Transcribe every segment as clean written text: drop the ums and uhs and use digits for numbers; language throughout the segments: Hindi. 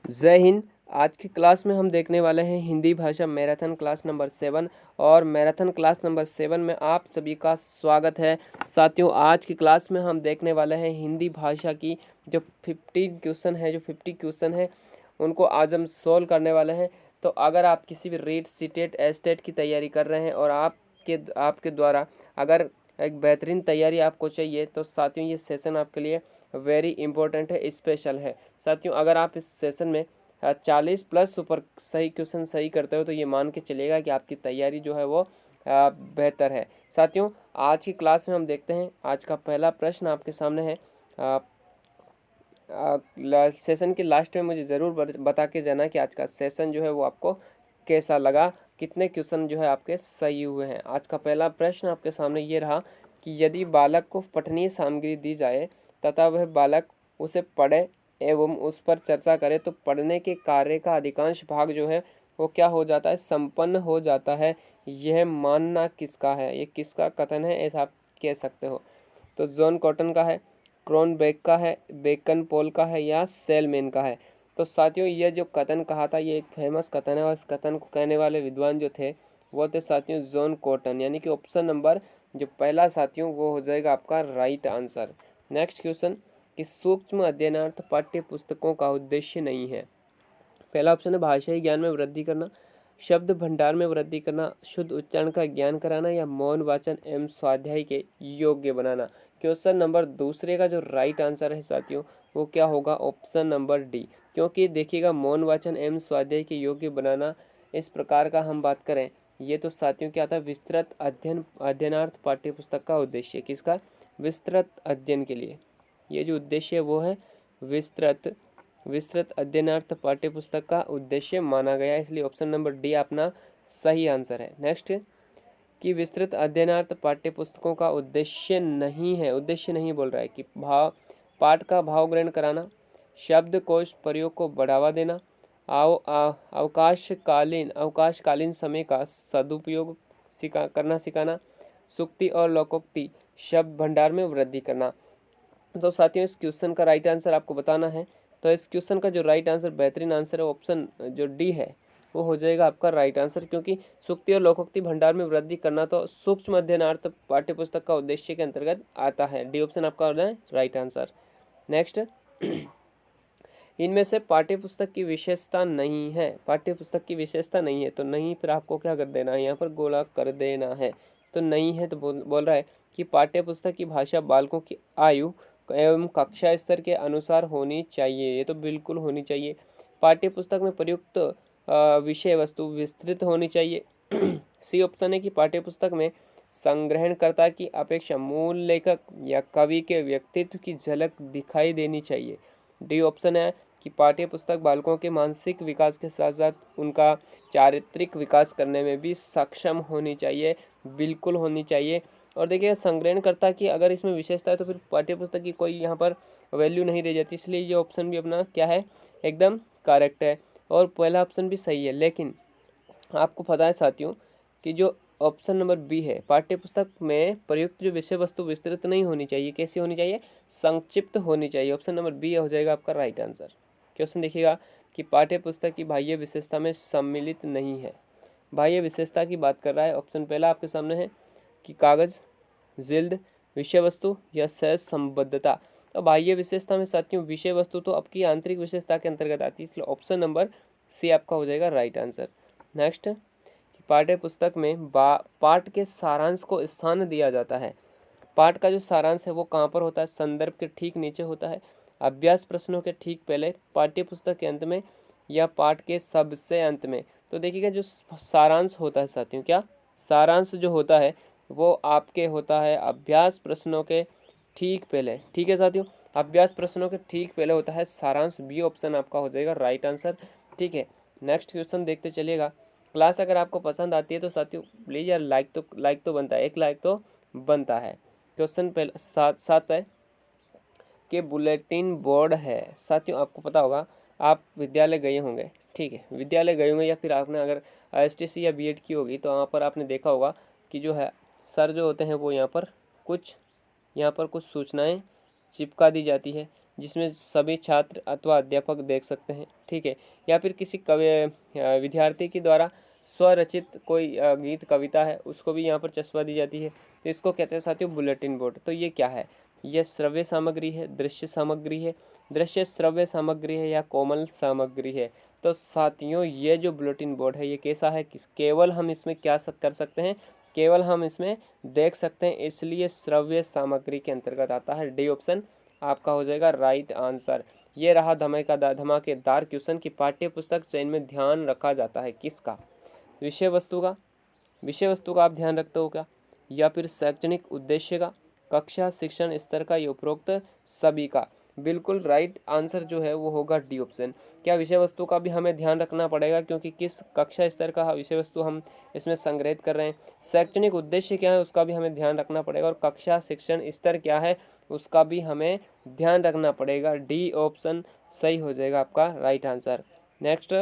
जय हिंद। आज की क्लास में हम देखने वाले हैं हिंदी भाषा मैराथन क्लास नंबर 7 और मैराथन क्लास नंबर 7 में आप सभी का स्वागत है। साथियों, आज की क्लास में हम देखने वाले हैं हिंदी भाषा की जो 50 क्वेश्चन है उनको आज हम सोल्व करने वाले हैं। तो अगर आप किसी भी रीट सीटेट एस्टेट की तैयारी कर रहे हैं और आपके द्वारा अगर एक बेहतरीन तैयारी आपको चाहिए तो साथियों ये सेशन आपके लिए वेरी इंपॉर्टेंट है, स्पेशल है। साथियों, अगर आप इस सेशन में 40+ ऊपर सही क्वेश्चन सही करते हो तो ये मान के चलिएगा कि आपकी तैयारी जो है वो बेहतर है। साथियों, आज की क्लास में हम देखते हैं। आज का पहला प्रश्न आपके सामने है। सेशन के लास्ट में मुझे ज़रूर बता के जाना कि आज का सेशन जो है वो आपको कैसा लगा, कितने क्वेश्चन जो है आपके सही हुए हैं। आज का पहला प्रश्न आपके सामने ये रहा कि यदि बालक को पठनीय सामग्री दी जाए तथा वह बालक उसे पढ़े एवं उस पर चर्चा करे तो पढ़ने के कार्य का अधिकांश भाग जो है वो क्या हो जाता है, संपन्न हो जाता है। यह मानना किसका है, ये किसका कथन है, ऐसा आप कह सकते हो। तो जॉन कॉटन का है, क्रॉनबेक का है, बेकन पोल का है या सेलमैन का है। तो साथियों, ये जो कथन कहा था ये एक फेमस कथन है और इस कथन को कहने वाले विद्वान जो थे वो थे साथियों जॉन कॉटन, यानी कि ऑप्शन नंबर जो पहला साथियों वो हो जाएगा आपका राइट आंसर। नेक्स्ट क्वेश्चन कि सूक्ष्म अध्ययनार्थ पाठ्य पुस्तकों का उद्देश्य नहीं है। पहला ऑप्शन है भाषाई ज्ञान में वृद्धि करना, शब्द भंडार में वृद्धि करना, शुद्ध उच्चारण का ज्ञान कराना या मौन वाचन एवं स्वाध्याय के योग्य बनाना। क्वेश्चन नंबर दूसरे का जो राइट आंसर है साथियों वो क्या होगा, ऑप्शन नंबर डी। क्योंकि देखिएगा मौन वाचन एवं स्वाध्याय के योग्य बनाना इस प्रकार का हम बात करें ये तो साथियों क्या था, विस्तृत अध्ययनार्थ पाठ्य पुस्तक का उद्देश्य। किसका, विस्तृत अध्ययन के लिए ये जो उद्देश्य है वो है विस्तृत अध्ययनार्थ पाठ्य पुस्तक का उद्देश्य माना गया, इसलिए ऑप्शन नंबर डी अपना सही आंसर है। नेक्स्ट कि विस्तृत अध्ययनार्थ पाठ्य पुस्तकों का उद्देश्य नहीं है, उद्देश्य नहीं बोल रहा है कि पाठ का भाव ग्रहण कराना, शब्दकोश प्रयोग को बढ़ावा देना, अवकाशकालीन समय का सदुपयोग करना सिखाना, सुक्ति और लोकोक्ति शब्द भंडार में वृद्धि करना। तो साथियों, इस क्वेश्चन का राइट आंसर आपको बताना है। तो इस क्वेश्चन का जो राइट आंसर बेहतरीन आंसर है ऑप्शन जो डी है वो हो जाएगा आपका राइट आंसर, क्योंकि सुक्ति और लोकोक्ति भंडार में वृद्धि करना तो सूक्ष्म अध्ययनार्थ पाठ्य पुस्तक का उद्देश्य के अंतर्गत आता है। डी ऑप्शन आपका हो जाए राइट आंसर। नेक्स्ट इनमें से पाठ्य पुस्तक की विशेषता नहीं है, पाठ्य पुस्तक की विशेषता नहीं है तो नहीं, फिर आपको क्या कर देना है, यहाँ पर गोला कर देना है। तो नहीं है तो बोल रहा है कि पाठ्य पुस्तक की भाषा बालकों की आयु एवं कक्षा स्तर के अनुसार होनी चाहिए, ये तो बिल्कुल होनी चाहिए। पाठ्य पुस्तक में प्रयुक्त विषय वस्तु विस्तृत होनी चाहिए। सी ऑप्शन है कि पाठ्य पुस्तक में संग्रहणकर्ता की अपेक्षा मूल लेखक या कवि के व्यक्तित्व की झलक दिखाई देनी चाहिए। डी ऑप्शन है कि पाठ्य पुस्तक बालकों के मानसिक विकास के साथ साथ उनका चारित्रिक विकास करने में भी सक्षम होनी चाहिए, बिल्कुल होनी चाहिए। और देखिए, संग्रहणकर्ता की अगर इसमें विशेषता है तो फिर पाठ्य पुस्तक की कोई यहाँ पर वैल्यू नहीं रह जाती, इसलिए ये ऑप्शन भी अपना क्या है, एकदम करेक्ट है और पहला ऑप्शन भी सही है। लेकिन आपको पता है साथियों कि जो ऑप्शन नंबर बी है, पाठ्य पुस्तक में प्रयुक्त जो विषय वस्तु विस्तृत नहीं होनी चाहिए, कैसी होनी चाहिए, संक्षिप्त होनी चाहिए। ऑप्शन नंबर बी हो जाएगा आपका राइट आंसर। क्वेश्चन देखिएगा कि पाठ्य पुस्तक की बाह्य विशेषता में सम्मिलित नहीं है। बाह्य विशेषता की बात कर रहा है, ऑप्शन पहला आपके सामने है कि कागज, जिल्द, विषय वस्तु या सहज संबद्धता। तो बाह्य विशेषता में साथियों विषय वस्तु तो आपकी आंतरिक विशेषता के अंतर्गत आती है, इसलिए ऑप्शन नंबर सी आपका हो जाएगा राइट आंसर। नेक्स्ट, पाठ्य पुस्तक में पाठ के सारांश को स्थान दिया जाता है। पाठ का जो सारांश है वो कहाँ पर होता है, संदर्भ के ठीक नीचे होता है, अभ्यास प्रश्नों के ठीक पहले, पाठ्य पुस्तक के अंत में या पाठ के सबसे अंत में। तो देखिएगा जो सारांश होता है साथियों, क्या सारांश जो होता है वो आपके होता है अभ्यास प्रश्नों के ठीक पहले। ठीक है साथियों, अभ्यास प्रश्नों के ठीक पहले होता है सारांश। बी ऑप्शन आपका हो जाएगा राइट आंसर। ठीक है, नेक्स्ट क्वेश्चन देखते चलिएगा। क्लास अगर आपको पसंद आती है तो साथियों प्लीज़ यार लाइक तो बनता है, एक लाइक तो बनता है। क्वेश्चन पहले सात है कि बुलेटिन बोर्ड है। साथियों आपको पता होगा, आप विद्यालय गए होंगे, ठीक है, विद्यालय गए होंगे या फिर आपने अगर एसटीसी या बीएड की होगी तो वहाँ पर आपने देखा होगा कि जो है सर जो होते हैं वो यहाँ पर कुछ सूचनाएं चिपका दी जाती है। जिसमें सभी छात्र अथवा अध्यापक देख सकते हैं, ठीक है। या फिर किसी विद्यार्थी के द्वारा स्वरचित कोई गीत कविता है उसको भी यहाँ पर चस्पा दी जाती है, तो इसको कहते हैं साथियों बुलेटिन बोर्ड। तो ये क्या है, यह श्रव्य सामग्री है, दृश्य सामग्री है, दृश्य श्रव्य सामग्री है या कोमल सामग्री है। तो साथियों ये जो बुलेटिन बोर्ड है ये कैसा है, केवल हम इसमें क्या कर सकते हैं, केवल हम इसमें देख सकते हैं, इसलिए श्रव्य सामग्री के अंतर्गत आता है। डी ऑप्शन आपका हो जाएगा राइट आंसर। ये रहा धमाकेदार क्वेश्चन की पाठ्य पुस्तक चयन में ध्यान रखा जाता है किसका, विषय वस्तु का, विषय वस्तु का आप ध्यान रखते हो क्या, या फिर शैक्षणिक उद्देश्य का, कक्षा शिक्षण स्तर का, या उपरोक्त सभी का। बिल्कुल राइट आंसर जो है वो होगा डी ऑप्शन। क्या विषय वस्तु का भी हमें ध्यान रखना पड़ेगा, क्योंकि किस कक्षा स्तर का विषय वस्तु हम इसमें संग्रहित कर रहे हैं। शैक्षणिक उद्देश्य क्या है उसका भी हमें ध्यान रखना पड़ेगा, और कक्षा शिक्षण स्तर क्या है उसका भी हमें ध्यान रखना पड़ेगा। डी ऑप्शन सही हो जाएगा आपका राइट आंसर। नेक्स्ट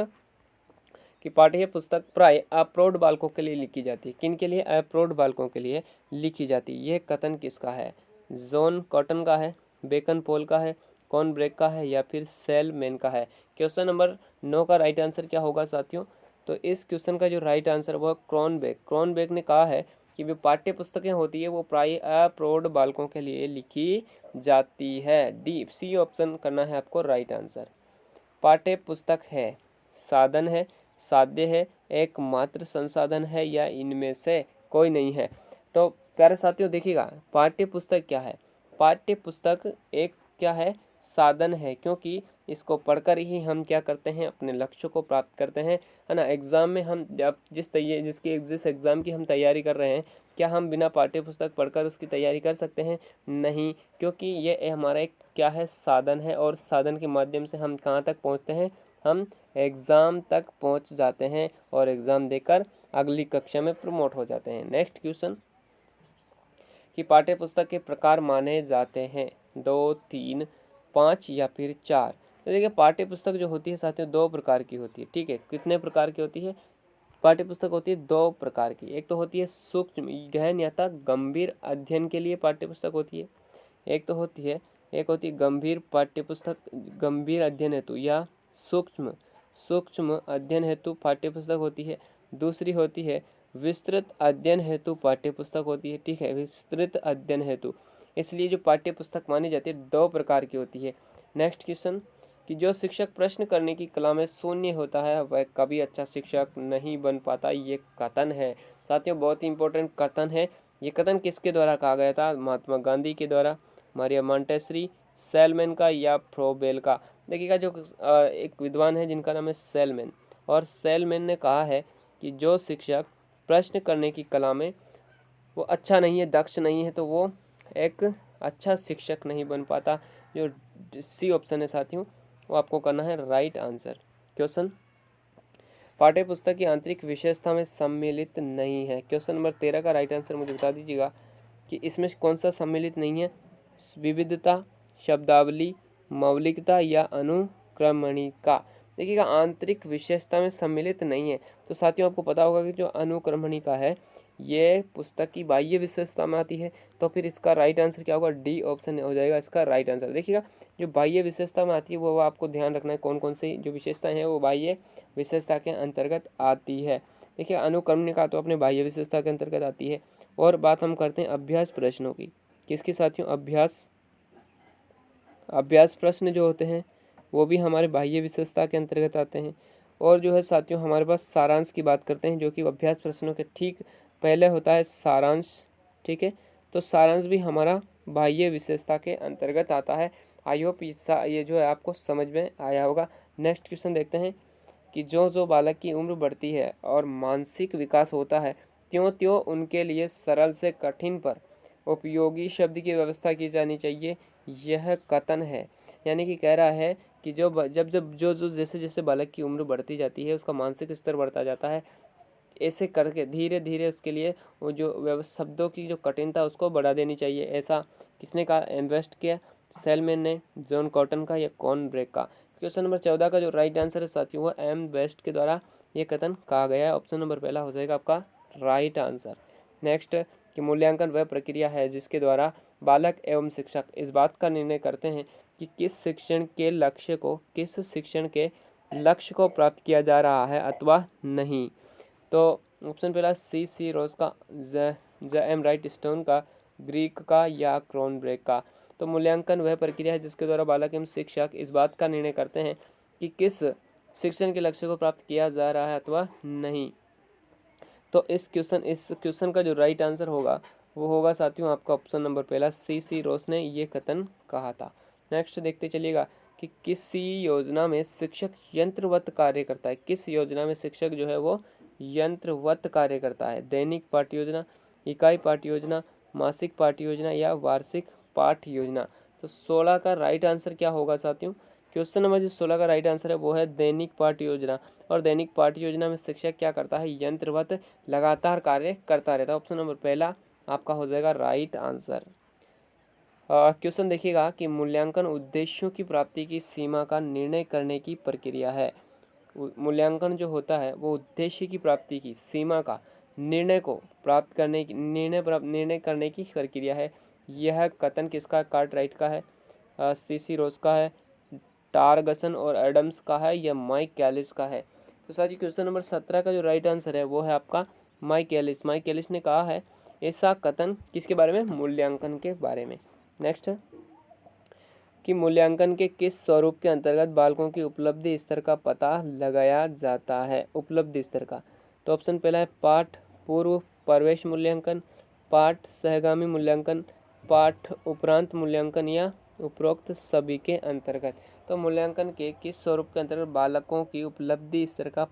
कि पाठ्य पुस्तक प्राय अप्रौढ़ बालकों के लिए लिखी जाती है। किन के लिए, अप्रौढ़ बालकों के लिए लिखी जाती है। ये कथन किसका है, जॉन कॉटन का है, बेकन पॉल का है, कॉर्न ब्रेक का है, या फिर सेलमैन का है। क्वेश्चन नंबर 9 का राइट आंसर क्या होगा साथियों, तो इस क्वेश्चन का जो राइट आंसर वो क्रॉनबेक ने कहा है कि जो पाठ्य पुस्तकें होती है वो प्राय अप्रौढ़ बालकों के लिए लिखी जाती है। डी सी ऑप्शन करना है आपको राइट आंसर। पाठ्य पुस्तक है, साधन है, साध्य है, एकमात्र संसाधन है, या इनमें से कोई नहीं है। तो प्यारे साथियों देखिएगा, पाठ्य पुस्तक क्या है, पाठ्य पुस्तक एक क्या है, साधन है, क्योंकि इसको पढ़कर ही हम क्या करते हैं, अपने लक्ष्य को प्राप्त करते हैं, है ना। एग्जाम में हम जब जिस एग्जाम की हम तैयारी कर रहे हैं, क्या हम बिना पाठ्य पुस्तक पढ़कर उसकी तैयारी कर सकते हैं, नहीं, क्योंकि ये हमारा एक क्या है, साधन है, और साधन के माध्यम से हम कहाँ तक पहुँचते हैं, हम एग्ज़ाम तक पहुंच जाते हैं, और एग्ज़ाम देकर अगली कक्षा में प्रमोट हो जाते हैं। नेक्स्ट क्वेश्चन कि पाठ्य पुस्तक के प्रकार माने जाते हैं 2, 3, 5 या फिर 4। तो देखिए पाठ्य पुस्तक जो होती है साथियों 2 प्रकार की होती है, ठीक है। कितने प्रकार की होती है, पाठ्य पुस्तक होती है 2 प्रकार की। एक तो होती है सूक्ष्म गहन या गंभीर अध्ययन के लिए पाठ्य पुस्तक होती है, एक होती है गंभीर पाठ्य पुस्तक, गंभीर अध्ययन हेतु या सूक्ष्म अध्ययन हेतु पाठ्य पुस्तक होती है। दूसरी होती है विस्तृत अध्ययन हेतु पाठ्य पुस्तक होती है, ठीक है, विस्तृत अध्ययन हेतु। इसलिए जो पाठ्य पुस्तक मानी जाती है 2 प्रकार की होती है। नेक्स्ट क्वेश्चन कि जो शिक्षक प्रश्न करने की कला में शून्य होता है वह कभी अच्छा शिक्षक नहीं बन पाता, ये कथन है साथियों, बहुत ही इंपॉर्टेंट कथन है। ये कथन किसके द्वारा कहा गया था, महात्मा गांधी के द्वारा, मारिया मॉन्टेसरी, सेलमैन का, या फ्रोबेल का। देखिएगा जो एक विद्वान है जिनका नाम है सेलमैन, और सेलमैन ने कहा है कि जो शिक्षक प्रश्न करने की कला में वो अच्छा नहीं है, दक्ष नहीं है, तो वो एक अच्छा शिक्षक नहीं बन पाता। जो सी ऑप्शन है साथियों वो आपको करना है राइट आंसर। क्वेश्चन पाठ्य पुस्तक की आंतरिक विशेषता में सम्मिलित नहीं है। क्वेश्चन नंबर 13 का राइट आंसर मुझे बता दीजिएगा कि इसमें कौन सा सम्मिलित नहीं है, विविधता, शब्दावली, मौलिकता, या अनुक्रमणिका। देखिएगा आंतरिक विशेषता में सम्मिलित नहीं है, तो साथियों आपको पता होगा कि जो अनुक्रमणिका है ये पुस्तक की बाह्य विशेषता में आती है, तो फिर इसका राइट आंसर क्या होगा, डी ऑप्शन हो जाएगा इसका राइट आंसर। देखिएगा जो बाह्य विशेषता में आती है वो आपको ध्यान रखना है, कौन कौन सी जो विशेषताएं हैं वो बाह्य विशेषता के अंतर्गत आती है। देखिए अनुक्रमणिका तो अपने बाह्य विशेषता के अंतर्गत आती है। और बात हम करते हैं अभ्यास प्रश्नों की, किसकी साथियों, अभ्यास प्रश्न जो होते हैं वो भी हमारे बाह्य विशेषता के अंतर्गत आते हैं। और जो है साथियों हमारे पास सारांश की बात करते हैं, जो कि अभ्यास प्रश्नों के ठीक पहले होता है सारांश, ठीक है। तो सारांश भी हमारा बाह्य विशेषता के अंतर्गत आता है। आई होप ये जो है आपको समझ में आया होगा। नेक्स्ट क्वेश्चन देखते हैं कि जो बालक की उम्र बढ़ती है और मानसिक विकास होता है त्यों त्यों उनके लिए सरल से कठिन पर उपयोगी शब्द की व्यवस्था की जानी चाहिए, यह कथन है। यानी कि कह रहा है कि जो जैसे जैसे बालक की उम्र बढ़ती जाती है उसका मानसिक स्तर बढ़ता जाता है, ऐसे करके धीरे धीरे उसके लिए वो जो शब्दों की जो कठिनता उसको बढ़ा देनी चाहिए। ऐसा किसने कहा, इन्वेस्ट किया, सेलमैन ने, जॉन कॉटन का, या कॉर्न ब्रेक का। क्वेश्चन नंबर 14 का जो राइट आंसर है साथियों वो एम वेस्ट के द्वारा ये कथन कहा गया है। ऑप्शन नंबर पहला हो जाएगा आपका राइट आंसर। नेक्स्ट कि मूल्यांकन वह प्रक्रिया है जिसके द्वारा बालक एवं शिक्षक इस बात का निर्णय करते हैं कि किस शिक्षण के लक्ष्य को प्राप्त किया जा रहा है अथवा नहीं। तो ऑप्शन पहला सी रोज का, ज एम राइट स्टोन का, ग्रीक का या क्रॉनबेक का। तो मूल्यांकन वह प्रक्रिया है जिसके द्वारा बालक एवं शिक्षक इस बात का निर्णय करते हैं कि किस शिक्षण के लक्ष्य को प्राप्त किया जा रहा है अथवा नहीं। तो इस क्वेश्चन का जो राइट आंसर होगा वो होगा साथियों आपका ऑप्शन नंबर पहला, सी रोस ने ये कथन कहा था। नेक्स्ट देखते चलिएगा कि किसी योजना में शिक्षक यंत्रवत कार्य करता है। किस योजना में शिक्षक जो है वो यंत्रवत कार्य करता है? दैनिक पाठ्य योजना, इकाई पाठ्य योजना, मासिक पाठ्य योजना या वार्षिक पाठ्य योजना। तो 16 का राइट आंसर क्या होगा साथियों? क्वेश्चन नंबर जो 16 का राइट आंसर है वो है दैनिक पाठ्य योजना। और दैनिक पाठ्य योजना में शिक्षक क्या करता है? यंत्रवत लगातार कार्य करता रहता है। ऑप्शन नंबर पहला आपका हो जाएगा राइट आंसर। क्वेश्चन देखिएगा कि मूल्यांकन उद्देश्यों की प्राप्ति की सीमा का निर्णय करने की प्रक्रिया है। मूल्यांकन जो होता है वो उद्देश्य की प्राप्ति की सीमा का निर्णय को प्राप्त करने की निर्णय करने की प्रक्रिया है। यह कथन किसका? कार्टराइट का है, सी रोज का है, टारगसन और एडम्स का है या माइकलिस का है? तो साथियों क्वेश्चन नंबर 17 का जो राइट आंसर है वो है आपका माइकलिस। माइकलिस ने कहा है ऐसा कथन किसके बारे में? मूल्यांकन के बारे में। नेक्स्ट कि मूल्यांकन के किस स्वरूप के अंतर्गत बालकों की उपलब्धि स्तर का पता लगाया जाता है? उपलब्धि स्तर का। तो ऑप्शन पहला है पाठ पूर्व प्रवेश मूल्यांकन, पाठ सहगामी मूल्यांकन, पाठ उपरांत मूल्यांकन या उपरोक्त सभी के अंतर्गत। तो मूल्यांकन के किस स्वरूप के अंतर्गत बालकों की उपलब्धि स्तर का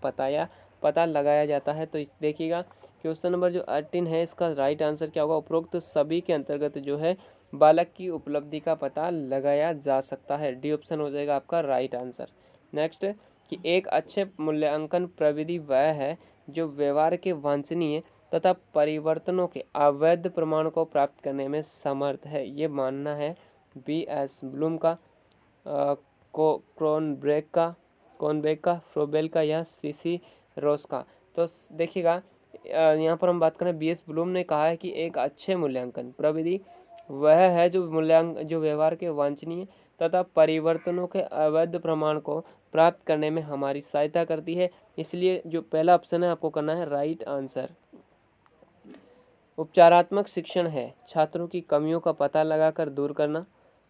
पता लगाया जाता है? तो देखिएगा क्वेश्चन नंबर जो 18 है इसका राइट आंसर क्या होगा? उपरोक्त सभी के अंतर्गत जो है बालक की उपलब्धि का पता लगाया जा सकता है। डी ऑप्शन हो जाएगा आपका राइट आंसर। नेक्स्ट कि एक अच्छे मूल्यांकन प्रविधि वह है जो व्यवहार के वांछनीय तथा परिवर्तनों के अवैध प्रमाण को प्राप्त करने में समर्थ है। ये मानना है B.S. ब्लूम का, क्रॉनबेक का, फ्रोबेल का या C.C. रोस का। तो देखिएगा यहाँ पर हम बात करें B.S. ब्लूम ने कहा है कि एक अच्छे मूल्यांकन प्रविधि वह है जो व्यवहार के वांछनीय तथा परिवर्तनों के अवैध प्रमाण को प्राप्त करने में हमारी सहायता करती है। इसलिए जो पहला ऑप्शन है आपको करना है राइट आंसर। उपचारात्मक शिक्षण है छात्रों की कमियों का पता लगाकर दूर करना,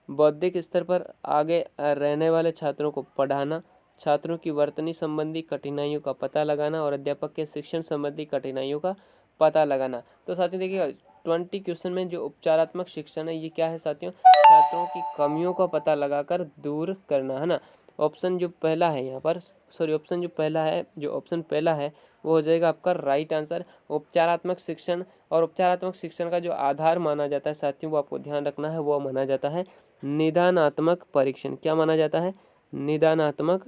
बौद्धिक स्तर पर आगे रहने वाले छात्रों को पढ़ाना, छात्रों की वर्तनी संबंधी कठिनाइयों का पता लगाना और अध्यापक के शिक्षण संबंधी कठिनाइयों का पता लगाना। तो साथियों देखिए 20 क्वेश्चन में जो उपचारात्मक शिक्षण है ये क्या है साथियों? छात्रों की कमियों का पता लगाकर दूर करना, है ना। ऑप्शन जो पहला है यहाँ पर ऑप्शन जो पहला है वो हो जाएगा आपका राइट आंसर। उपचारात्मक शिक्षण और उपचारात्मक शिक्षण का जो आधार माना जाता है साथियों वो आपको ध्यान रखना है, वो माना जाता है निदानात्मक परीक्षण। क्या माना जाता है? निदानात्मक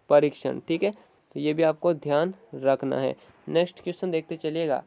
परीक्षण। ठीक है, तो ये भी आपको ध्यान रखना है। नेक्स्ट क्वेश्चन देखते चलिएगा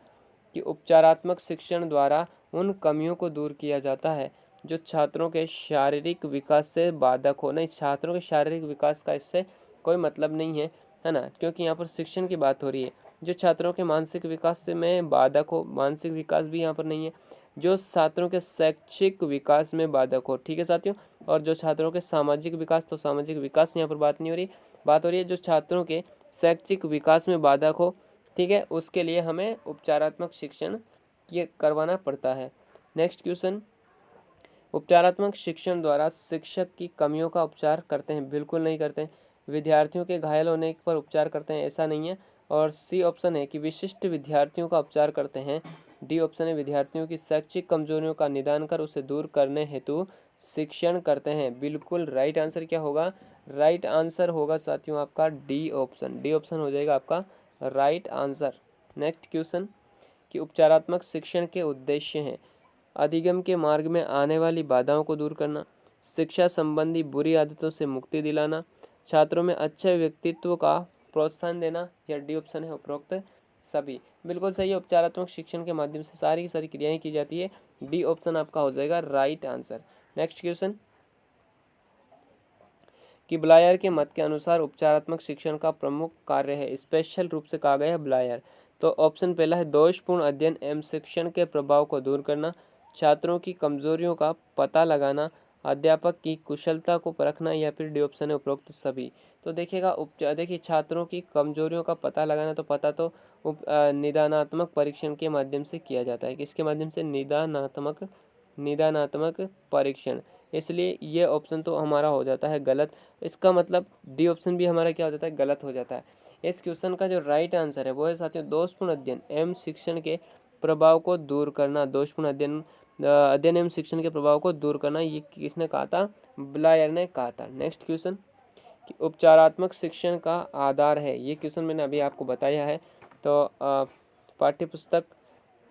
कि उपचारात्मक शिक्षण द्वारा उन कमियों को दूर किया जाता है जो छात्रों के शारीरिक विकास से बाधक हो। नहीं, छात्रों के शारीरिक विकास का इससे कोई मतलब नहीं है ना, क्योंकि यहाँ पर शिक्षण की बात हो रही है। जो छात्रों के मानसिक विकास से में बाधक हो, मानसिक विकास भी यहाँ पर नहीं है। जो छात्रों के शैक्षिक विकास में बाधक हो, ठीक है साथियों। और जो छात्रों के सामाजिक विकास, तो सामाजिक विकास यहाँ पर बात नहीं हो रही, बात हो रही है जो छात्रों के शैक्षिक विकास में बाधक हो, ठीक है, उसके लिए हमें उपचारात्मक शिक्षण ये करवाना पड़ता है। नेक्स्ट क्वेश्चन, उपचारात्मक शिक्षण द्वारा शिक्षक की कमियों का उपचार करते हैं? बिल्कुल नहीं करते हैं। विद्यार्थियों के घायल होने पर उपचार करते हैं? ऐसा नहीं है। और सी ऑप्शन है कि विशिष्ट विद्यार्थियों का उपचार करते हैं। डी ऑप्शन है विद्यार्थियों की शैक्षिक कमजोरियों का निदान कर उसे दूर करने हेतु शिक्षण करते हैं। बिल्कुल राइट आंसर क्या होगा? राइट आंसर होगा साथियों आपका डी ऑप्शन। डी ऑप्शन हो जाएगा आपका राइट आंसर। नेक्स्ट क्वेश्चन कि उपचारात्मक शिक्षण के उद्देश्य हैं अधिगम के मार्ग में आने वाली बाधाओं को दूर करना, शिक्षा संबंधी बुरी आदतों से मुक्ति दिलाना, छात्रों में अच्छे व्यक्तित्व का प्रोत्साहन देना, या डी ऑप्शन है उपरोक्त सभी। बिल्कुल सही है, उपचारात्मक शिक्षण के माध्यम से सारी की सारी क्रियाएं की जाती है। डी ऑप्शन आपका हो जाएगा राइट आंसर। नेक्स्ट क्वेश्चन कि ब्लायर के मत के अनुसार उपचारात्मक शिक्षण का प्रमुख कार्य है, स्पेशल रूप से कहा गया है ब्लायर। तो ऑप्शन पहला है दोषपूर्ण अध्ययन एवं शिक्षण के प्रभाव को दूर करना, छात्रों की कमजोरियों का पता लगाना, अध्यापक की कुशलता को परखना, या फिर डी ऑप्शन है उपरोक्त सभी। तो देखिएगा देखिए छात्रों की कमजोरियों का पता लगाना, तो पता तो निदानात्मक परीक्षण के माध्यम से किया जाता है। किसके माध्यम से? निदानात्मक परीक्षण। इसलिए ये ऑप्शन तो हमारा हो जाता है गलत। इसका मतलब डी ऑप्शन भी हमारा क्या हो जाता है? गलत हो जाता है। इस क्वेश्चन का जो राइट आंसर है वो है साथियों दोषपूर्ण अध्ययन एवं शिक्षण के प्रभाव को दूर करना। दोषपूर्ण अध्ययन एवं शिक्षण के प्रभाव को दूर करना, ये किसने कहा था? ब्लायर ने कहा था। नेक्स्ट क्वेश्चन, कि उपचारात्मक शिक्षण का आधार है। ये क्वेश्चन मैंने अभी आपको बताया है। तो पाठ्यपुस्तक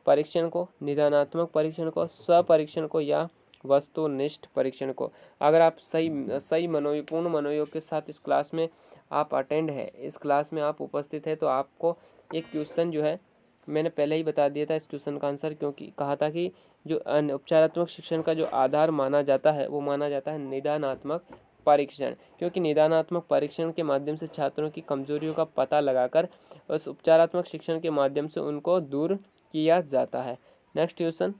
परीक्षण को, निदानात्मक परीक्षण को, स्वपरीक्षण को, या वस्तुनिष्ठ परीक्षण को। अगर आप सही पूर्ण मनोयोग के साथ इस क्लास में आप अटेंड है, इस क्लास में आप उपस्थित है, तो आपको एक क्वेश्चन जो है मैंने पहले ही बता दिया था इस क्वेश्चन का आंसर, क्योंकि कहा था कि जो उपचारात्मक शिक्षण का जो आधार माना जाता है वो माना जाता है निदानात्मक परीक्षण, क्योंकि निदानात्मक परीक्षण के माध्यम से छात्रों की कमजोरियों का पता लगाकर उस उपचारात्मक शिक्षण के माध्यम से उनको दूर किया जाता है। नेक्स्ट क्वेश्चन,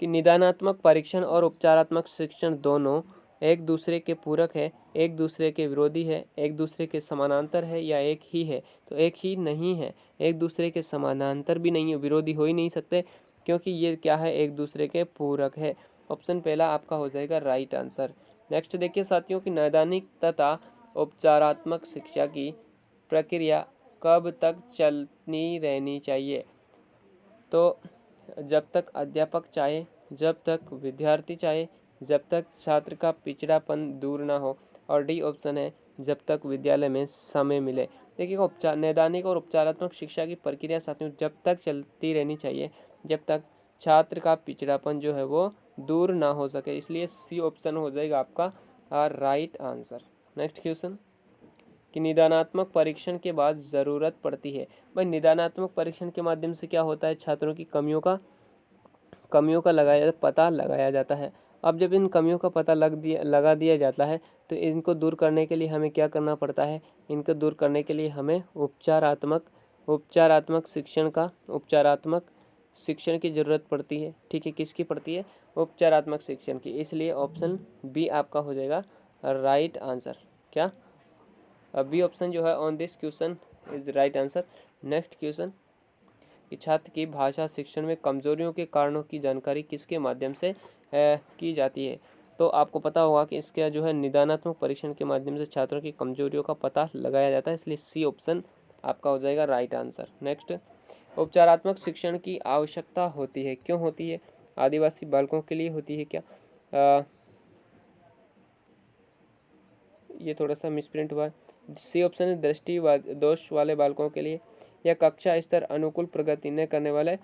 कि निदानात्मक परीक्षण और उपचारात्मक शिक्षण दोनों एक दूसरे के पूरक है, एक दूसरे के विरोधी है, एक दूसरे के समानांतर है, या एक ही है? तो एक ही नहीं है, एक दूसरे के समानांतर भी नहीं है, विरोधी हो ही नहीं सकते, क्योंकि ये क्या है? एक दूसरे के पूरक है। ऑप्शन पहला आपका हो जाएगा राइट आंसर। नेक्स्ट देखिए साथियों, कि नैदानिक तथा उपचारात्मक शिक्षा की प्रक्रिया कब तक चलनी रहनी चाहिए? तो जब तक अध्यापक चाहे, जब तक विद्यार्थी चाहे, जब तक छात्र का पिछड़ापन दूर ना हो, और डी ऑप्शन है जब तक विद्यालय में समय मिले। देखिएगा नैदानिक और उपचारात्मक शिक्षा की प्रक्रिया साथियों जब तक चलती रहनी चाहिए जब तक छात्र का पिछड़ापन जो है वो दूर ना हो सके, इसलिए सी ऑप्शन हो जाएगा आपका राइट आंसर। नेक्स्ट क्वेश्चन, कि निदानात्मक परीक्षण के बाद ज़रूरत पड़ती है। भाई निदानात्मक परीक्षण के माध्यम से क्या होता है? छात्रों की कमियों का पता लगाया जाता है। अब जब इन कमियों का पता लगा दिया जाता है, तो इनको दूर करने के लिए हमें क्या करना पड़ता है? इनको दूर करने के लिए हमें उपचारात्मक शिक्षण की ज़रूरत पड़ती है। ठीक है, किसकी पड़ती है? उपचारात्मक शिक्षण की। इसलिए ऑप्शन बी आपका हो जाएगा राइट आंसर। क्या? बी ऑप्शन जो है on this question is right answer. Next question, कि छात्र की भाषा शिक्षण में कमजोरियों के कारणों की जानकारी किसके माध्यम से की जाती है? तो आपको पता होगा कि इसका जो है निदानात्मक परीक्षण के माध्यम से छात्रों की कमजोरियों का पता लगाया जाता है, इसलिए सी ऑप्शन आपका हो जाएगा राइट आंसर। नेक्स्ट, उपचारात्मक शिक्षण की आवश्यकता होती है, क्यों होती है? आदिवासी बालकों के लिए होती है क्या? ये थोड़ा सा मिसप्रिंट हुआ। सी ऑप्शन है दृष्टि दोष वाले बालकों के लिए, या कक्षा स्तर अनुकूल प्रगति न करने वाले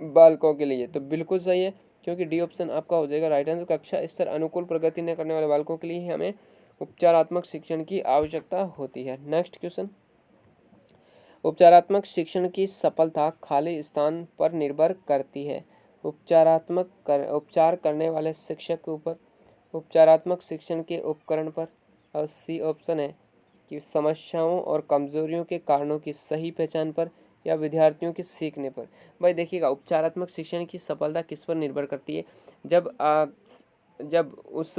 बालकों के लिए। तो बिल्कुल सही है, क्योंकि डी ऑप्शन आपका हो जाएगा राइट आंसर। कक्षा स्तर अनुकूल प्रगति न करने वाले बालकों के लिए हमें उपचारात्मक शिक्षण की आवश्यकता होती है। नेक्स्ट क्वेश्चन, उपचारात्मक शिक्षण की सफलता खाली स्थान पर निर्भर करती है। उपचार करने वाले शिक्षक के ऊपर, उपचारात्मक शिक्षण के उपकरण पर, और सी ऑप्शन है कि समस्याओं और कमजोरियों के कारणों की सही पहचान पर, या विद्यार्थियों के सीखने पर। भाई देखिएगा उपचारात्मक शिक्षण की सफलता किस पर निर्भर करती है? जब उस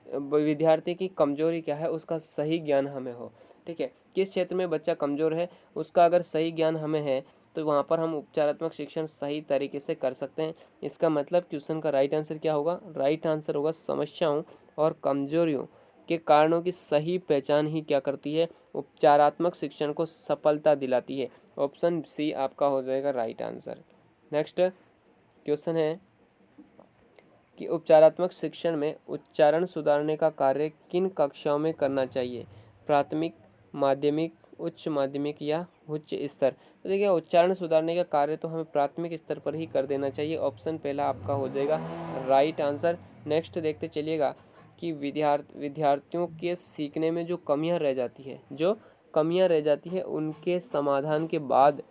विद्यार्थी की कमजोरी क्या है उसका सही ज्ञान हमें हो। ठीक है, किस क्षेत्र में बच्चा कमजोर है उसका अगर सही ज्ञान हमें है, तो वहाँ पर हम उपचारात्मक शिक्षण सही तरीके से कर सकते हैं। इसका मतलब क्वेश्चन का राइट आंसर क्या होगा? राइट आंसर होगा समस्याओं और कमजोरियों के कारणों की सही पहचान ही क्या करती है? उपचारात्मक शिक्षण को सफलता दिलाती है। ऑप्शन सी आपका हो जाएगा राइट आंसर। नेक्स्ट क्वेश्चन है कि उपचारात्मक शिक्षण में उच्चारण सुधारने का कार्य किन कक्षाओं में करना चाहिए? प्राथमिक, माध्यमिक, उच्च माध्यमिक, या उच्च स्तर? तो देखिए उच्चारण सुधारने का कार्य तो हमें प्राथमिक स्तर पर ही कर देना चाहिए। ऑप्शन पहला आपका हो जाएगा राइट आंसर। नेक्स्ट देखते चलिएगा कि विद्यार्थियों के सीखने में जो कमियां रह जाती है उनके समाधान के बाद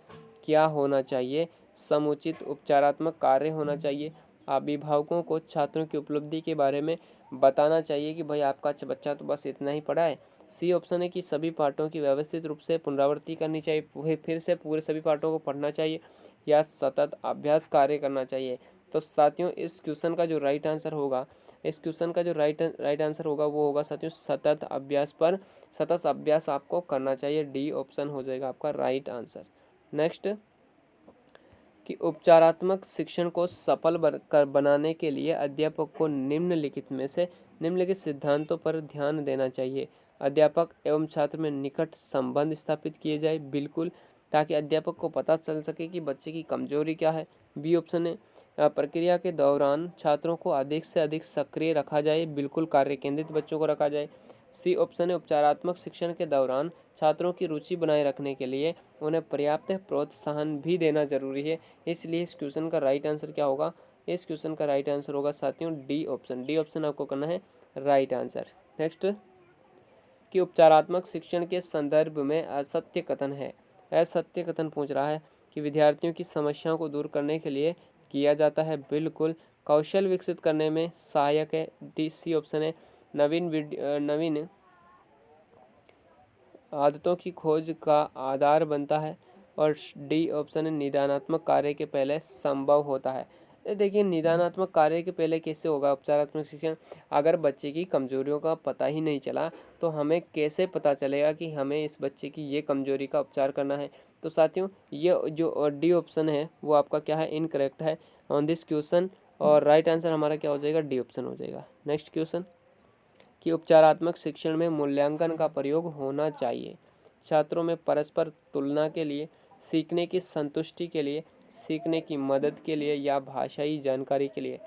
क्या होना चाहिए? समुचित उपचारात्मक कार्य होना चाहिए। अभिभावकों को छात्रों की उपलब्धि के बारे में बताना चाहिए कि भाई आपका बच्चा तो बस इतना ही पढ़ा है। सी ऑप्शन है कि सभी पाठों की व्यवस्थित रूप से पुनरावृत्ति करनी चाहिए, फिर से पूरे सभी पाठों को पढ़ना चाहिए, या सतत अभ्यास कार्य करना चाहिए। तो साथियों इस क्वेश्चन का जो राइट आंसर होगा इस क्वेश्चन का जो राइट आंसर होगा वो होगा साथियों सतत अभ्यास पर। सतत अभ्यास आपको करना चाहिए, डी ऑप्शन हो जाएगा आपका राइट आंसर। नेक्स्ट कि उपचारात्मक शिक्षण को सफल बनाने के लिए अध्यापक को निम्नलिखित में से निम्नलिखित सिद्धांतों पर ध्यान देना चाहिए। अध्यापक एवं छात्र में निकट संबंध स्थापित किए जाए, बिल्कुल, ताकि अध्यापक को पता चल सके कि बच्चे की कमजोरी क्या है। बी ऑप्शन है प्रक्रिया के दौरान छात्रों को अधिक से अधिक सक्रिय रखा जाए, बिल्कुल, कार्य केंद्रित बच्चों को रखा जाए। सी ऑप्शन है उपचारात्मक शिक्षण के दौरान छात्रों की रुचि बनाए रखने के लिए उन्हें पर्याप्त प्रोत्साहन भी देना जरूरी है। इसलिए इस क्वेश्चन का राइट आंसर क्या होगा? इस क्वेश्चन का राइट आंसर होगा साथियों डी ऑप्शन। डी ऑप्शन आपको करना है राइट आंसर। नेक्स्ट कि उपचारात्मक शिक्षण के संदर्भ में असत्य कथन है। असत्य कथन पूछ रहा है कि विद्यार्थियों की समस्याओं को दूर करने के लिए किया जाता है, बिल्कुल, कौशल विकसित करने में सहायक है, डी सी ऑप्शन है नवीन आदतों की खोज का आधार बनता है, और डी ऑप्शन है निदानात्मक कार्य के पहले संभव होता है। देखिए निदानात्मक कार्य के पहले कैसे होगा उपचारात्मक शिक्षण? अगर बच्चे की कमजोरियों का पता ही नहीं चला तो हमें कैसे पता चलेगा कि हमें इस बच्चे की ये कमजोरी का उपचार करना है? तो साथियों ये जो डी ऑप्शन है वो आपका क्या है? इनकरेक्ट है ऑन दिस क्वेश्चन, और राइट आंसर हमारा क्या हो जाएगा? डी ऑप्शन हो जाएगा। नेक्स्ट क्वेश्चन कि उपचारात्मक शिक्षण में मूल्यांकन का प्रयोग होना चाहिए। छात्रों में परस्पर तुलना के लिए, सीखने की संतुष्टि के लिए, सीखने की मदद के लिए, या भाषाई जानकारी के लिए।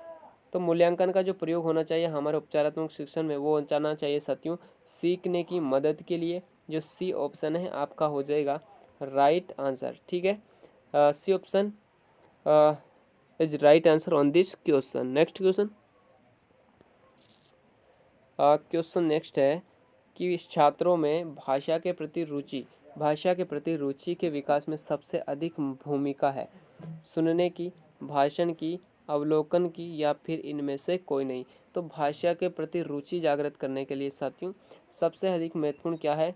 तो मूल्यांकन का जो प्रयोग होना चाहिए हमारे उपचारात्मक शिक्षण में वो जाना चाहिए साथियों सीखने की मदद के लिए। जो सी ऑप्शन है आपका हो जाएगा राइट आंसर। ठीक है, c option is right answer on this question. Next question question next है कि छात्रों में भाषा के प्रति रुचि के विकास में सबसे अधिक भूमिका है सुनने की, भाषण की, अवलोकन की, या फिर इनमें से कोई नहीं। तो भाषा के प्रति रुचि जागृत करने के लिए साथियों सबसे अधिक महत्वपूर्ण क्या है?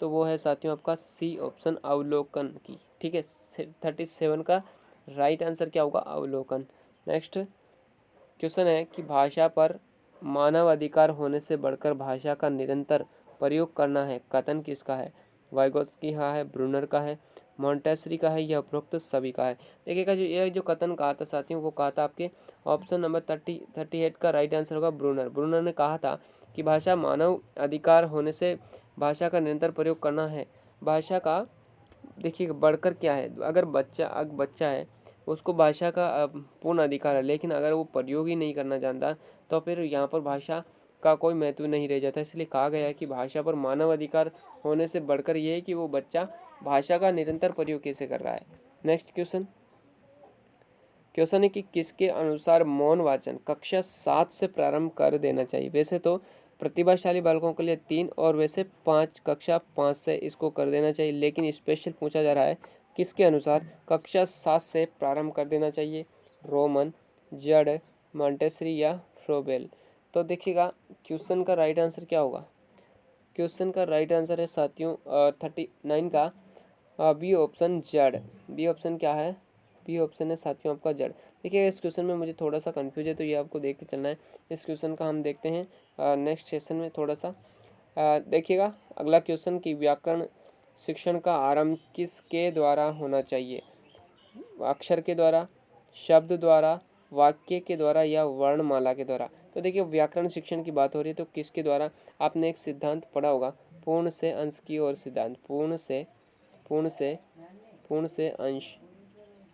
तो वो है साथियों आपका सी ऑप्शन अवलोकन की। ठीक है, 37 का राइट आंसर क्या होगा? अवलोकन। नेक्स्ट क्वेश्चन है कि भाषा पर मानव अधिकार होने से बढ़कर भाषा का निरंतर प्रयोग करना है, कथन किसका है? वाइगोत्स्की का है, ब्रूनर का है, मॉन्टेसरी का है, या उपरोक्त सभी का है? देखिएगा जो कथन कहा था साथियों वो कहा था आपके ऑप्शन नंबर 38 का राइट आंसर होगा ब्रूनर। ब्रूनर ने कहा था कि भाषा मानव अधिकार होने से भाषा का निरंतर प्रयोग करना है। भाषा का देखिए बढ़कर क्या है? अगर बच्चा है उसको भाषा का पूर्ण अधिकार है, लेकिन अगर वो प्रयोग ही नहीं करना जानता तो फिर यहाँ पर भाषा का कोई महत्व नहीं रह जाता। इसलिए कहा गया है कि भाषा पर मानव अधिकार होने से बढ़कर ये है कि वो बच्चा भाषा का निरंतर प्रयोग कैसे कर रहा है। नेक्स्ट क्वेश्चन है कि किसके अनुसार मौन वाचन कक्षा 7 से प्रारंभ कर देना चाहिए? वैसे तो प्रतिभाशाली बालकों के लिए 3 और वैसे 5 कक्षा 5 से इसको कर देना चाहिए, लेकिन स्पेशल पूछा जा रहा है किसके अनुसार कक्षा 7 से प्रारंभ कर देना चाहिए? रोमन, जड, मॉन्टेसरी, या फ्रोबेल? तो देखिएगा क्वेश्चन का राइट आंसर क्या होगा? क्वेश्चन का राइट आंसर है साथियों 39 का बी ऑप्शन जड। बी ऑप्शन क्या है? बी ऑप्शन है साथियों आपका जड़। देखिए इस क्वेश्चन में मुझे थोड़ा सा कंफ्यूज है तो ये आपको देखते चलना है। इस क्वेश्चन का हम देखते हैं नेक्स्ट सेशन में थोड़ा सा। देखिएगा अगला क्वेश्चन की व्याकरण शिक्षण का आरंभ किसके द्वारा होना चाहिए? अक्षर के द्वारा, शब्द द्वारा, वाक्य के द्वारा, या वर्णमाला के द्वारा? तो देखिए व्याकरण शिक्षण की बात हो रही है तो किसके द्वारा? आपने एक सिद्धांत पढ़ा होगा पूर्ण से अंश की ओर सिद्धांत। पूर्ण से अंश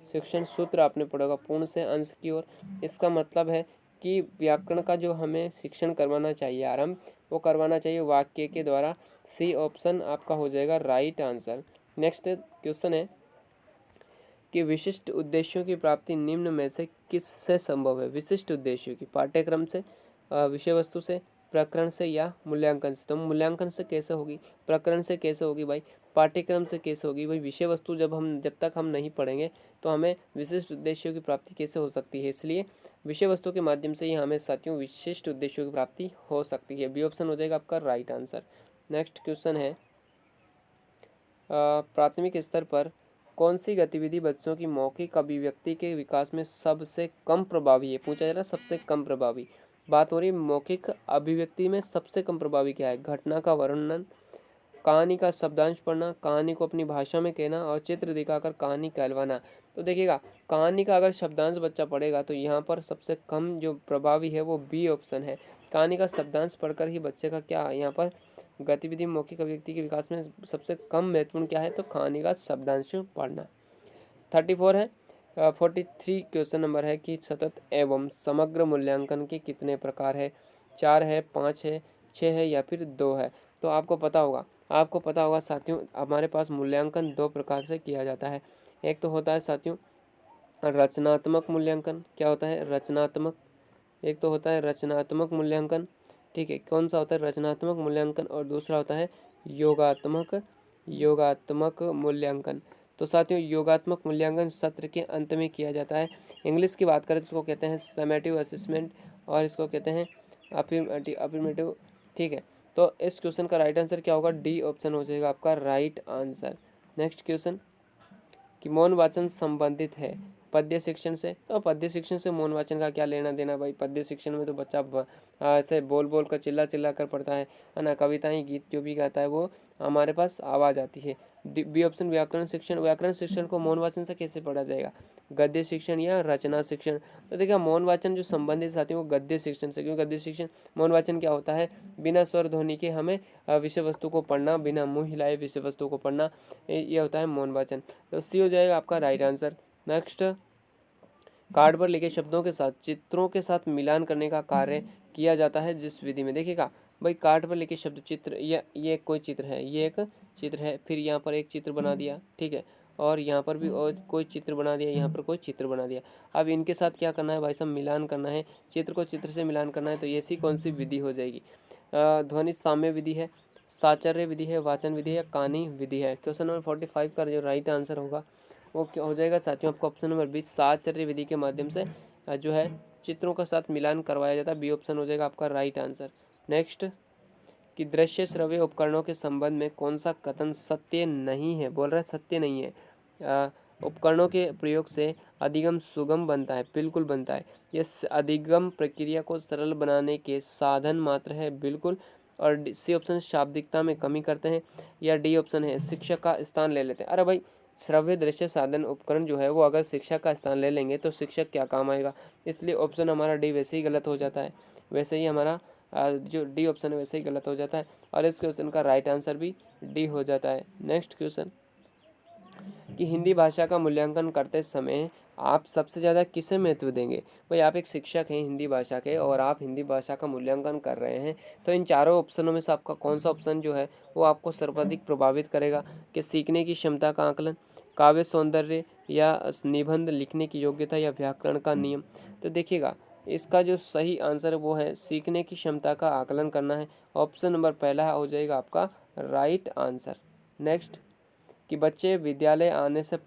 शिक्षण सूत्र आपने पढ़ा होगा पूर्ण से अंश की ओर। इसका मतलब है कि व्याकरण का जो हमें शिक्षण करवाना चाहिए आरंभ वो करवाना चाहिए वाक्य के द्वारा। सी ऑप्शन आपका हो जाएगा राइट आंसर। नेक्स्ट क्वेश्चन है कि विशिष्ट उद्देश्यों की प्राप्ति निम्न में से किससे संभव है? विशिष्ट उद्देश्यों की पाठ्यक्रम से, विषय वस्तु से, प्रकरण से, या मूल्यांकन से? तो मूल्यांकन से कैसे होगी? प्रकरण से कैसे होगी भाई? पाठ्यक्रम से कैसे होगी भाई? विषय वस्तु जब तक हम नहीं पढ़ेंगे तो हमें विशिष्ट उद्देश्यों की प्राप्ति कैसे हो सकती है? इसलिए विषय वस्तु के माध्यम से ही हमें साथियों विशिष्ट उद्देश्यों की प्राप्ति हो सकती है। बी ऑप्शन हो जाएगा आपका राइट आंसर। नेक्स्ट क्वेश्चन है प्राथमिक स्तर पर कौन सी गतिविधि बच्चों की मौखिक अभिव्यक्ति के विकास में सबसे कम प्रभावी है? पूछा जा रहा है सबसे कम प्रभावी। बात हो रही है मौखिक अभिव्यक्ति में सबसे कम प्रभावी क्या है? घटना का वर्णन, कहानी का शब्दांश पढ़ना, कहानी को अपनी भाषा में कहना और चित्र दिखाकर कहानी कहलवाना। तो देखिएगा, कहानी का अगर शब्दांश बच्चा पढ़ेगा तो यहाँ पर सबसे कम जो प्रभावी है वो बी ऑप्शन है। कहानी का शब्दांश पढ़कर ही बच्चे का क्या यहाँ पर गतिविधि मौखिक अभिव्यक्ति के विकास में सबसे कम महत्वपूर्ण क्या है? तो कहानी का शब्दांश पढ़ना। 34 है 43 क्वेश्चन नंबर है कि सतत एवं समग्र मूल्यांकन के कितने प्रकार है? 4 है, 5 है, 6 है या फिर 2 है? तो आपको पता होगा साथियों, हमारे पास मूल्यांकन 2 प्रकार से किया जाता है। एक तो होता है साथियों रचनात्मक मूल्यांकन। क्या होता है? रचनात्मक। एक तो होता है रचनात्मक मूल्यांकन, ठीक है। कौन सा होता है? रचनात्मक मूल्यांकन। और दूसरा होता है योगात्मक मूल्यांकन। तो साथियों योगात्मक मूल्यांकन सत्र के अंत में किया जाता है। इंग्लिश की बात करें तो इसको कहते हैं समेटिव असेसमेंट और इसको कहते हैं अफर्मेटिव, ठीक है। तो इस क्वेश्चन का राइट आंसर क्या होगा? डी ऑप्शन हो जाएगा आपका राइट आंसर। नेक्स्ट क्वेश्चन कि मौन वाचन संबंधित है पद्य शिक्षण से। तो पद्य शिक्षण से मौन वाचन का क्या लेना देना भाई? पद्य शिक्षण में तो बच्चा ऐसे बोल बोल कर चिल्ला कर पढ़ता है ना। कविताएं गीत जो भी गाता है वो हमारे पास आवाज़ आती है। बी ऑप्शन व्याकरण शिक्षण। व्याकरण शिक्षण को मौन वाचन से कैसे पढ़ा जाएगा? गद्य शिक्षण या रचना शिक्षण? तो देखिए मौन वाचन जो संबंधित साथी वो गद्य शिक्षण से, क्योंकि गद्य शिक्षण मौन वाचन क्या होता है? बिना स्वर ध्वनि के हमें विषय वस्तु को पढ़ना, बिना मुंह हिलाए विषय वस्तु को पढ़ना, ये होता है मौन वाचन। तो सी हो जाएगा आपका राइट आंसर। नेक्स्ट, कार्ड पर लिखे शब्दों के साथ चित्रों के साथ मिलान करने का कार्य किया जाता है जिस विधि में? देखिएगा भाई, कार्ड पर लिखे शब्द चित्र, ये कोई चित्र है, ये एक चित्र है, फिर यहाँ पर एक चित्र बना दिया, ठीक है, और यहाँ पर भी और कोई चित्र बना दिया, यहाँ पर कोई चित्र बना दिया। अब इनके साथ क्या करना है भाई साहब? मिलान करना है, चित्र को चित्र से मिलान करना है। तो ऐसी कौन सी विधि हो जाएगी? ध्वनि साम्य विधि है, साचर्य विधि है, वाचन विधि है या कानी विधि है? क्वेश्चन नंबर 45 का जो राइट आंसर होगा वो क्या हो जाएगा साथियों? आपको ऑप्शन नंबर 20 साचर्य विधि के माध्यम से जो है चित्रों का साथ मिलान करवाया जाता है। बी ऑप्शन हो जाएगा आपका राइट आंसर। नेक्स्ट, कि दृश्य श्रव्य उपकरणों के संबंध में कौन सा कथन सत्य नहीं है? बोल रहा है सत्य नहीं है। उपकरणों के प्रयोग से अधिगम सुगम बनता है, बिल्कुल बनता है। यह अधिगम प्रक्रिया को सरल बनाने के साधन मात्र है, बिल्कुल। और सी ऑप्शन शाब्दिकता में कमी करते हैं, या डी ऑप्शन है शिक्षक का स्थान ले लेते हैं। अरे भाई, श्रव्य दृश्य साधन उपकरण जो है वो अगर शिक्षक का स्थान ले लेंगे तो शिक्षक क्या काम आएगा? इसलिए ऑप्शन हमारा डी वैसे ही गलत हो जाता है। वैसे ही हमारा जो डी ऑप्शन है वैसे ही गलत हो जाता है, और इस क्वेश्चन का राइट आंसर भी डी हो जाता है। नेक्स्ट क्वेश्चन, कि हिंदी भाषा का मूल्यांकन करते समय आप सबसे ज़्यादा किसे महत्व देंगे? भाई आप एक शिक्षक हैं हिंदी भाषा के और आप हिंदी भाषा का मूल्यांकन कर रहे हैं, तो इन चारों ऑप्शनों में से आपका कौन सा ऑप्शन जो है वो आपको सर्वाधिक प्रभावित करेगा? कि सीखने की क्षमता का आकलन, काव्य सौंदर्य, या निबंध लिखने की योग्यता, या व्याकरण का नियम? तो देखिएगा, इसका जो सही आंसर वो है सीखने की क्षमता का आकलन करना है। ऑप्शन नंबर पहला हो जाएगा आपका राइट आंसर। नेक्स्ट, कि बच्चे विद्यालय आने से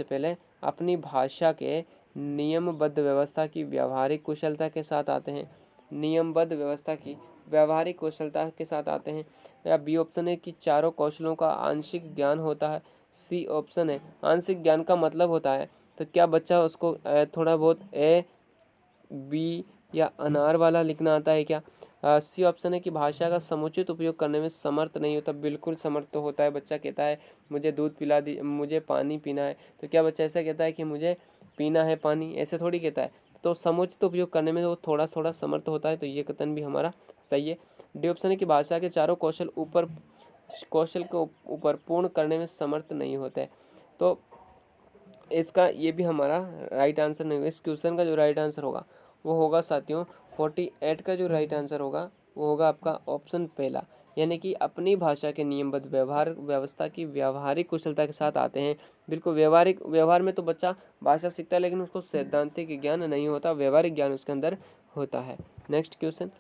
पहले अपनी भाषा के नियमबद्ध व्यवस्था की व्यावहारिक कुशलता के साथ आते हैं। नियमबद्ध व्यवस्था की व्यावहारिक कुशलता के साथ आते हैं। या बी ऑप्शन है कि चारों कौशलों का आंशिक ज्ञान होता है। सी ऑप्शन है आंशिक ज्ञान का मतलब होता है। तो क्या बच्चा उसको थोड़ा बहुत ए बी या अनार वाला लिखना आता है क्या? सी ऑप्शन है कि भाषा का समुचित उपयोग करने में समर्थ नहीं होता। बिल्कुल समर्थ तो होता है। बच्चा कहता है मुझे दूध पिला दी, मुझे पानी पीना है, तो क्या बच्चा ऐसा कहता है कि मुझे पीना है पानी? ऐसे थोड़ी कहता है। तो समुचित उपयोग करने में वो थोड़ा थोड़ा समर्थ होता है। तो ये कथन भी हमारा सही है। डी ऑप्शन है कि भाषा के चारों कौशल को ऊपर पूर्ण करने में समर्थ नहीं होते। तो इसका ये भी हमारा राइट आंसर नहीं होगा। इस क्वेश्चन का जो राइट आंसर होगा वो होगा साथियों 48 का जो राइट आंसर होगा वो होगा आपका ऑप्शन पहला, यानी कि अपनी भाषा के नियमबद्ध व्यवहार व्यवस्था की व्यावहारिक कुशलता के साथ आते हैं। बिल्कुल व्यवहार में तो बच्चा भाषा सीखता है लेकिन उसको सैद्धांतिक ज्ञान नहीं होता, व्यवहारिक ज्ञान उसके अंदर होता है। नेक्स्ट क्वेश्चन,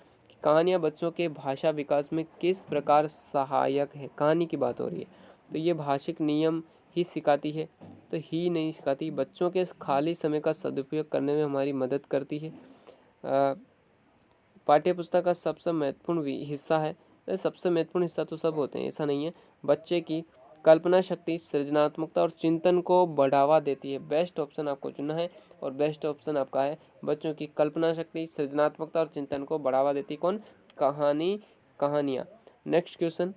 कहानियाँ बच्चों के भाषा विकास में किस प्रकार सहायक है? कहानी की बात हो रही है, तो ये भाषिक नियम ही सिखाती है? तो ही नहीं सिखाती, बच्चों के खाली समय का सदुपयोग करने में हमारी मदद करती है। पाठ्य पुस्तक का सबसे महत्वपूर्ण हिस्सा है। सबसे महत्वपूर्ण हिस्सा तो सब होते हैं, ऐसा नहीं है। बच्चे की कल्पना शक्ति, सृजनात्मकता और चिंतन को बढ़ावा देती है। बेस्ट ऑप्शन आपको चुनना है और बेस्ट ऑप्शन आपका है बच्चों की कल्पना शक्ति, सृजनात्मकता और चिंतन को बढ़ावा देती कौन? कहानियाँ। नेक्स्ट क्वेश्चन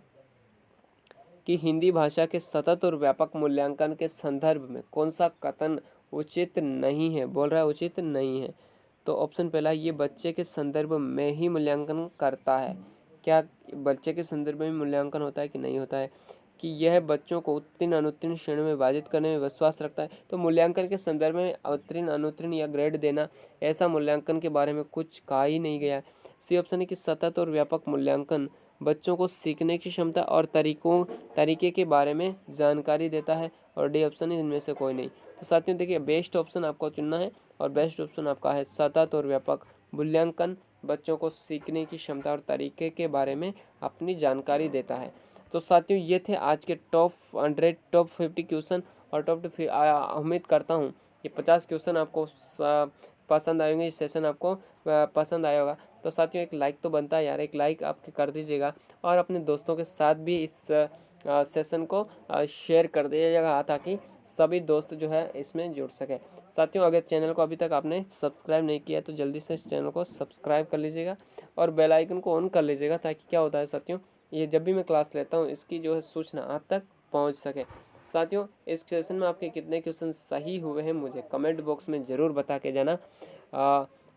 कि हिंदी भाषा के सतत और व्यापक मूल्यांकन के संदर्भ में कौन सा कथन उचित नहीं है? बोल रहा है उचित नहीं है। तो ऑप्शन पहला, ये बच्चे के संदर्भ में ही मूल्यांकन करता है। क्या बच्चे के संदर्भ में मूल्यांकन होता है कि नहीं होता है? कि यह बच्चों को उत्तीर्ण अनुत्तीर्ण श्रेणी में विभाजित करने में विश्वास रखता है। तो मूल्यांकन के संदर्भ में उत्तीर्ण अनुत्तीर्ण या ग्रेड देना, ऐसा मूल्यांकन के बारे में कुछ कहा ही नहीं गया है। सी ऑप्शन है कि सतत और व्यापक मूल्यांकन बच्चों को सीखने की क्षमता और तरीके के बारे में जानकारी देता है। और डी ऑप्शन है इनमें से कोई नहीं। तो साथियों देखिए, बेस्ट ऑप्शन आपको चुनना है और बेस्ट ऑप्शन आपका है सतत और व्यापक मूल्यांकन बच्चों को सीखने की क्षमता और तरीके के बारे में अपनी जानकारी देता है। तो साथियों ये थे आज के टॉप 100 टॉप 50 क्वेश्चन और उम्मीद करता हूँ ये 50 क्वेश्चन आपको पसंद आएंगे। इस सेशन आपको पसंद आया होगा। तो साथियों एक लाइक तो बनता है यार, एक लाइक आपके कर दीजिएगा और अपने दोस्तों के साथ भी इस सेशन को शेयर कर दीजिएगा ताकि सभी दोस्त जो है इसमें जुड़ सके। साथियों अगर चैनल को अभी तक आपने सब्सक्राइब नहीं किया है तो जल्दी से इस चैनल को सब्सक्राइब कर लीजिएगा और बेल आइकन को ऑन कर लीजिएगा ताकि क्या होता है साथियों, ये जब भी मैं क्लास लेता हूँ इसकी जो है सूचना आप तक पहुँच सके। साथियों इस सेशन में आपके कितने क्वेश्चन सही हुए हैं मुझे कमेंट बॉक्स में ज़रूर बता के जाना।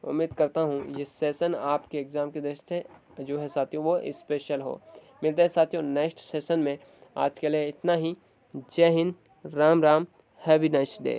उम्मीद करता हूँ ये सेशन आपके एग्ज़ाम की दृष्टि से जो है साथियों वो स्पेशल हो। मिलते हैं साथियों नेक्स्ट सेशन में। आज के लिए इतना ही। जय Hind, Ram Ram, have a nice day.